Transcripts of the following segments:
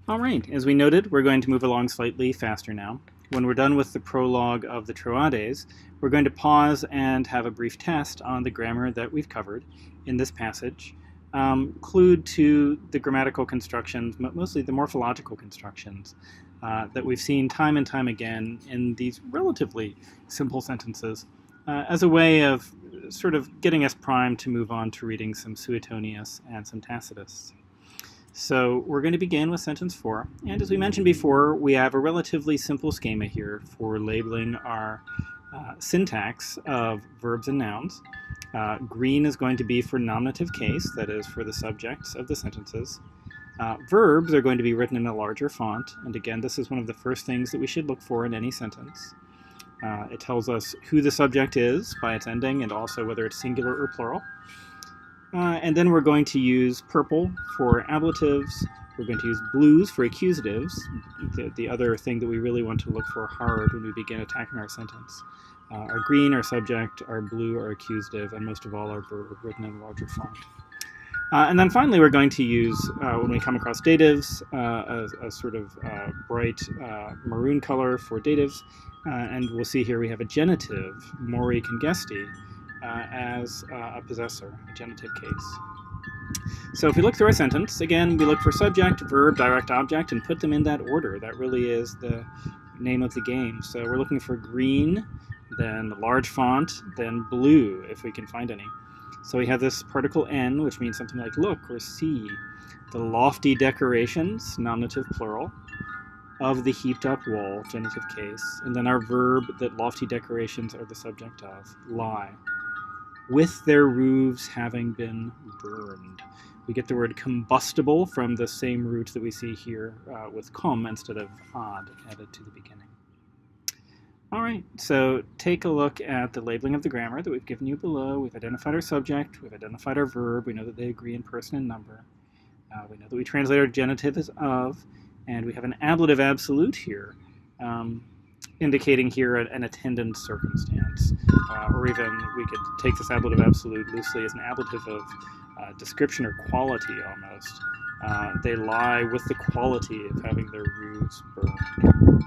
All right, as we noted, we're going to move along slightly faster now. When we're done with the prologue of the Troades, we're going to pause and have a brief test on the grammar that we've covered in this passage, clued to the grammatical constructions, mostly the morphological constructions that we've seen time and time again in these relatively simple sentences, as a way of sort of getting us primed to move on to reading some Suetonius and some Tacitus. So we're going to begin with sentence 4, and as we mentioned before, we have a relatively simple schema here for labeling our syntax of verbs and nouns. Green is going to be for nominative case, that is for the subjects of the sentences. Verbs are going to be written in a larger font, and again, this is one of the first things that we should look for in any sentence. It tells us who the subject is by its ending and also whether it's singular or plural. And then we're going to use purple for ablatives. We're going to use blues for accusatives, the other thing that we really want to look for hard when we begin attacking our sentence. Our green, our subject, our blue, our accusative, and most of all, our verb written in a larger font. And then finally, we're going to use, when we come across datives, a sort of bright maroon color for datives. And we'll see here we have a genitive, mori congesti, as a possessor, a genitive case. So if we look through our sentence, again, we look for subject, verb, direct object, and put them in that order. That really is the name of the game. So we're looking for green, then large font, then blue, if we can find any. So we have this particle n, which means something like look or see. The lofty decorations, nominative plural, of the heaped up wall, genitive case. And then our verb that lofty decorations are the subject of, lie. With their roofs having been burned. We get the word combustible from the same root that we see here with cum instead of ad added to the beginning. All right, so take a look at the labeling of the grammar that we've given you below. We've identified our subject, we've identified our verb, we know that they agree in person and number. We know that we translate our genitive as of, and we have an ablative absolute here, indicating here an attendant circumstance. Or even we could take this ablative absolute loosely as an ablative of description or quality almost. They lie with the quality of having their roofs burned.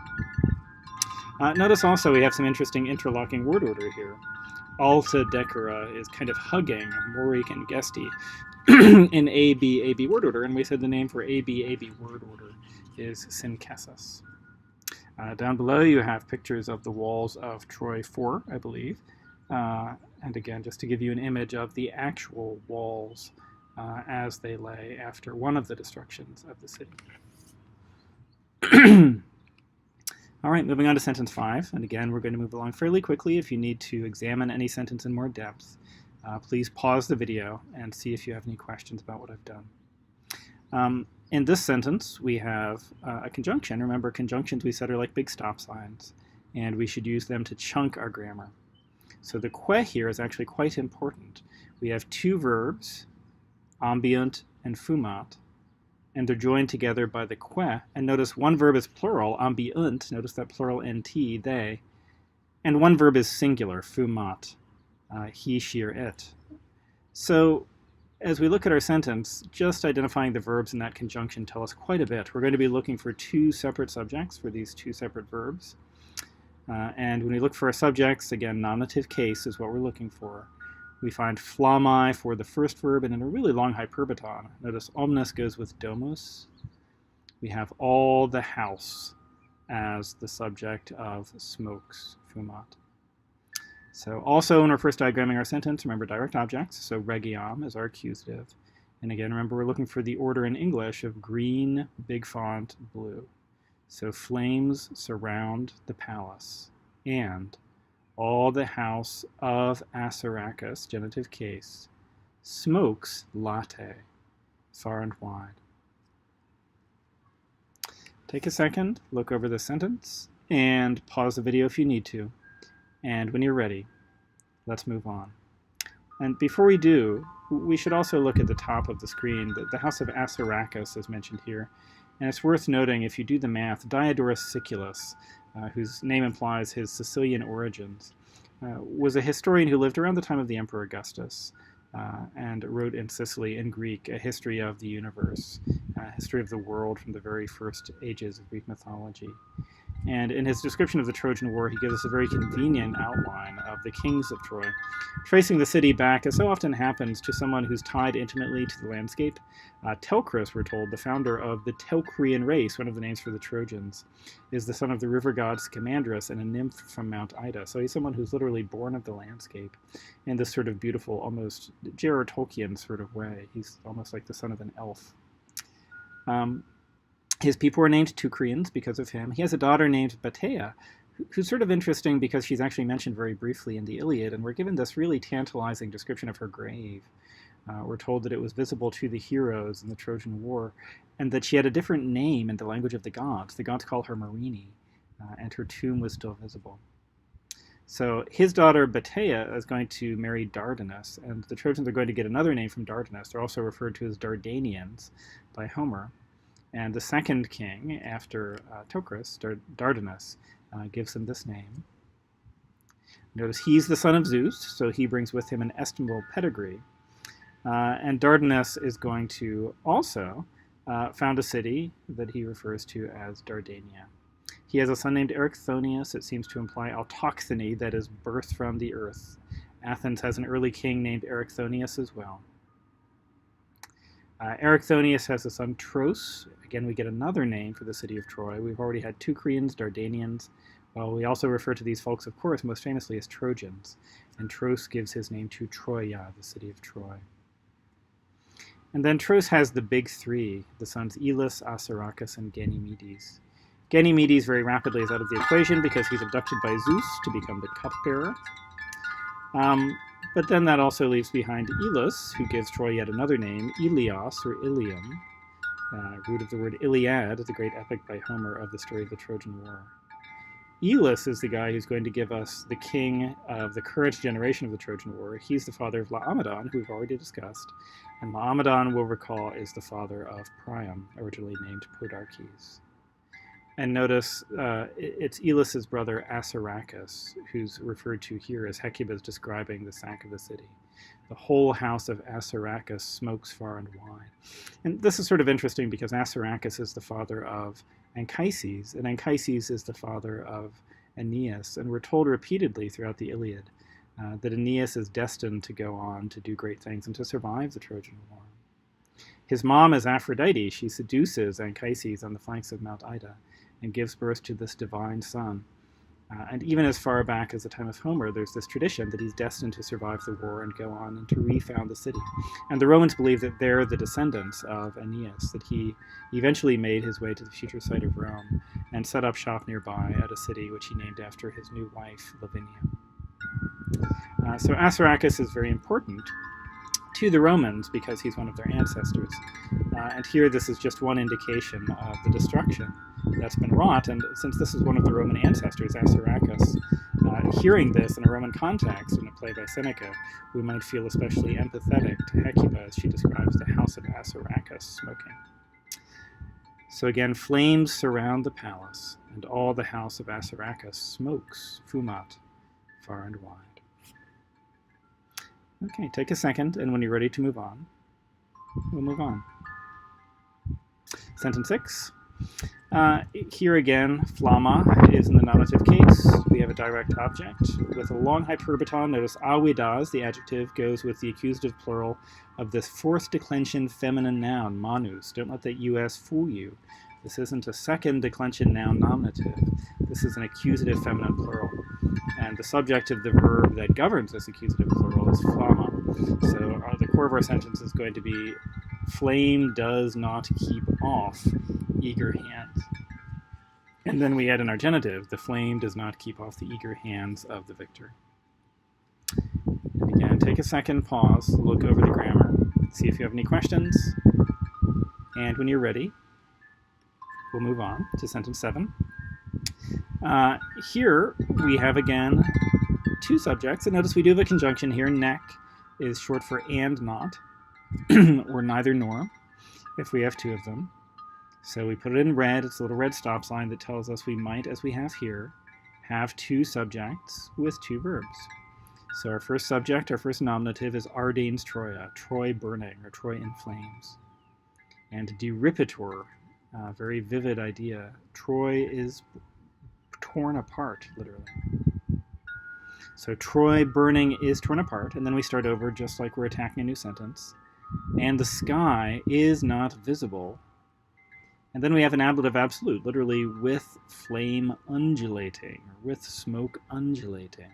Notice also we have some interesting interlocking word order here. Alta decora is kind of hugging mori congesti in AB word order, and we said the name for AB word order is syncasus. Down below you have pictures of the walls of Troy 4, I believe. And again, just to give you an image of the actual walls as they lay after one of the destructions of the city. All right, moving on to sentence 5. And again, we're going to move along fairly quickly. If you need to examine any sentence in more depth, please pause the video and see if you have any questions about what I've done. In this sentence, we have a conjunction. Remember, conjunctions we said are like big stop signs, and we should use them to chunk our grammar. So the que here is actually quite important. We have two verbs, ambiunt and fumat, and they're joined together by the que. And notice one verb is plural, ambiunt, notice that plural nt, they, and one verb is singular, fumat, he, she, or it. So as we look at our sentence, just identifying the verbs in that conjunction tell us quite a bit. We're going to be looking for two separate subjects for these two separate verbs. And when we look for our subjects, again, nominative case is what we're looking for. We find flammae for the first verb, and in a really long hyperbaton. Notice omnes goes with domus. We have all the house as the subject of smokes, fumat. So also when we're first diagramming our sentence, remember direct objects, so regiam is our accusative. And again, remember we're looking for the order in English of green, big font, blue. So flames surround the palace, and all the house of Assaracus, genitive case, smokes latte, far and wide. Take a second, look over the sentence, and pause the video if you need to. And when you're ready, let's move on. And before we do, we should also look at the top of the screen. The house of Assaracus is mentioned here. And it's worth noting, if you do the math, Diodorus Siculus, whose name implies his Sicilian origins, was a historian who lived around the time of the Emperor Augustus. and wrote in Sicily in Greek a history of the universe, a history of the world from the very first ages of Greek mythology. And in his description of the Trojan War, he gives us a very convenient outline of the kings of Troy, tracing the city back, as so often happens, to someone who's tied intimately to the landscape. Telchris, we're told, the founder of the Telchrian race, one of the names for the Trojans, is the son of the river god Scamandrus and a nymph from Mount Ida. So he's someone who's literally born of the landscape in this sort of beautiful, almost J.R.R. Tolkien sort of way. He's almost like the son of an elf. His people were named Teucrians because of him. He has a daughter named Batea, who's sort of interesting because she's actually mentioned very briefly in the Iliad, and we're given this really tantalizing description of her grave. We're told that it was visible to the heroes in the Trojan War, and that she had a different name in the language of the gods. The gods call her Marini, and her tomb was still visible. So his daughter Batea is going to marry Dardanus, and the Trojans are going to get another name from Dardanus. They're also referred to as Dardanians by Homer. And the second king, after Teucris, Dardanus, gives him this name. Notice he's the son of Zeus, so he brings with him an estimable pedigree. And Dardanus is going to also found a city that he refers to as Dardania. He has a son named Erichthonius. It seems to imply autochthony, that is, birth from the earth. Athens has an early king named Erichthonius as well. Erichthonius has a son, Tros. Again, we get another name for the city of Troy. We've already had Teucrians, Dardanians. Well, we also refer to these folks, of course, most famously as Trojans. And Tros gives his name to Troia, the city of Troy. And then Tros has the big three, the sons Elis, Assaracus, and Ganymedes. Ganymedes very rapidly is out of the equation because he's abducted by Zeus to become the cupbearer. But then that also leaves behind Elis, who gives Troy yet another name, Ilios, or Ilium, root of the word Iliad, the great epic by Homer of the story of the Trojan War. Elis is the guy who's going to give us the king of the current generation of the Trojan War. He's the father of Laomedon, who we've already discussed. And Laomedon, we'll recall, is the father of Priam, originally named Podarches. And notice it's Elis's brother Assaracus, who's referred to here as Hecuba's describing the sack of the city. The whole house of Assaracus smokes far and wide. And this is sort of interesting because Assaracus is the father of Anchises, and Anchises is the father of Aeneas. And we're told repeatedly throughout the Iliad that Aeneas is destined to go on to do great things and to survive the Trojan War. His mom is Aphrodite. She seduces Anchises on the flanks of Mount Ida and gives birth to this divine son. And even as far back as the time of Homer, there's this tradition that he's destined to survive the war and go on and to refound the city. And the Romans believe that they're the descendants of Aeneas, that he eventually made his way to the future site of Rome and set up shop nearby at a city which he named after his new wife, Lavinia. So Assaracus is very important to the Romans because he's one of their ancestors. And here this is just one indication of the destruction that's been wrought. And since this is one of the Roman ancestors, Assaracus, hearing this in a Roman context in a play by Seneca, we might feel especially empathetic to Hecuba as she describes the house of Assaracus smoking. So again, flames surround the palace, and all the house of Assaracus smokes, fumat, far and wide. Okay, take a second, and when you're ready to move on, we'll move on. Sentence 6. Here again, flamma is in the nominative case. We have a direct object with a long hyperbaton. Notice avidas, the adjective, goes with the accusative plural of this fourth declension feminine noun, manus. Don't let that us fool you. This isn't a second declension noun nominative. This is an accusative feminine plural. And the subject of the verb that governs this accusative plural is flamma. So the core of our sentence is going to be, flame does not keep off eager hands. And then we add in our genitive, the flame does not keep off the eager hands of the victor. And again, take a second, pause, look over the grammar, see if you have any questions. And when you're ready, we'll move on to sentence 7. Here we have again two subjects, and notice we do have a conjunction here. Neck is short for and not, or neither nor, if we have two of them. So we put it in red. It's a little red stop sign that tells us we might, as we have here, have two subjects with two verbs. So our first subject, our first nominative is Ardanes Troia, Troy burning, or Troy in flames. And deripitor, very vivid idea. Troy is torn apart, literally. So Troy burning is torn apart, and then we start over just like we're attacking a new sentence. And the sky is not visible. And then we have an ablative absolute, literally with flame undulating, or with smoke undulating.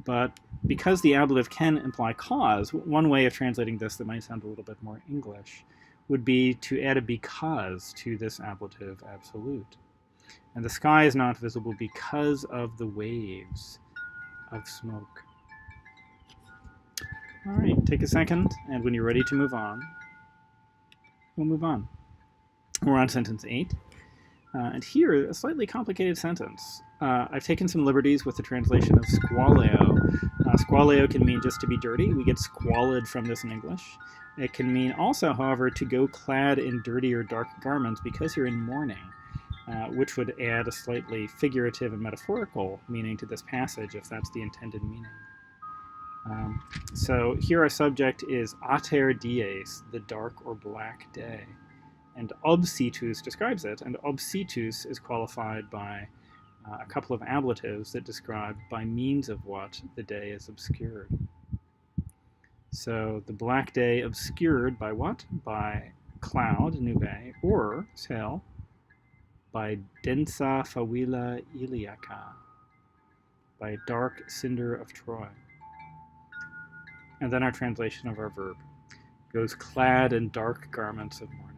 But because the ablative can imply cause, one way of translating this that might sound a little bit more English would be to add a because to this ablative absolute. And the sky is not visible because of the waves of smoke. All right, take a second, and when you're ready to move on, we'll move on. We're on sentence 8. And here, a slightly complicated sentence. I've taken some liberties with the translation of squaleo. Squaleo can mean just to be dirty. We get squalid from this in English. It can mean also, however, to go clad in dirty or dark garments because you're in mourning, which would add a slightly figurative and metaphorical meaning to this passage, if that's the intended meaning. So here our subject is ater dies, the dark or black day. And obsitus describes it, and obsitus is qualified by a couple of ablatives that describe by means of what the day is obscured. So the black day obscured by what? By cloud, nube, or sail, by densa favila iliaca, by dark cinder of Troy. And then our translation of our verb goes clad in dark garments of mourning.